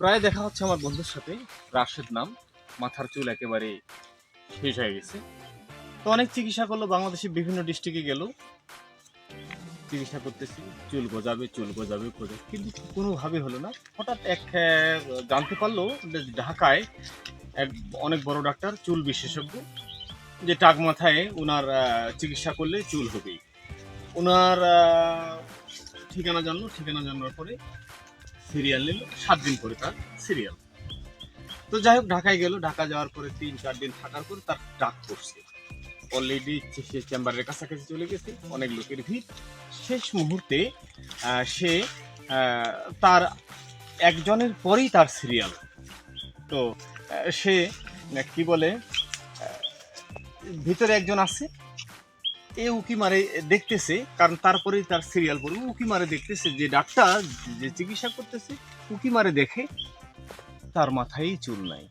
প্রায় দেখা হচ্ছে আমার বন্ধুর সাথে, রাশেদ নাম। মাথার চুল একেবারে শেষ হয়ে গেছে। তো অনেক চিকিৎসা করলো, বাংলাদেশে বিভিন্ন ডিস্ট্রিক্টে গেল, চিকিৎসা করতেছি, চুল গজাবে চুল গজাবে গজাবে, কিন্তু কোনোভাবে হলো না। হঠাৎ জানতে পারলো যে ঢাকায় এক অনেক বড় ডাক্তার, চুল বিশেষজ্ঞ, যে টাক মাথায় ওনার চিকিৎসা করলে চুল হবেই। ওনার ঠিকানা জানলো, ঠিকানা জানার পরে সিরিয়াল নিল, 7 দিন করে তার সিরিয়াল। তো যাই হোক, ঢাকায় গেল, ঢাকা যাওয়ার পরে 3-4 দিন থাকার পরে তার ডাক পড়ছে। অলরেডি সে চেম্বারের কাছাকাছি চলে গেছে, অনেক লোকের ভিড়। শেষ মুহূর্তে সে তার একজনের পরেই তার সিরিয়াল। তো সে কি বলে, ভিতরে একজন আছে, এ উকি মারে দেখতেছে, কারণ তারপরেই তার সিরিয়াল পড়বে। উকি মারে দেখতেছে যে ডাক্তার যে চিকিৎসা করতেছে, উকি মারে দেখে তার মাথায় চুল নাই।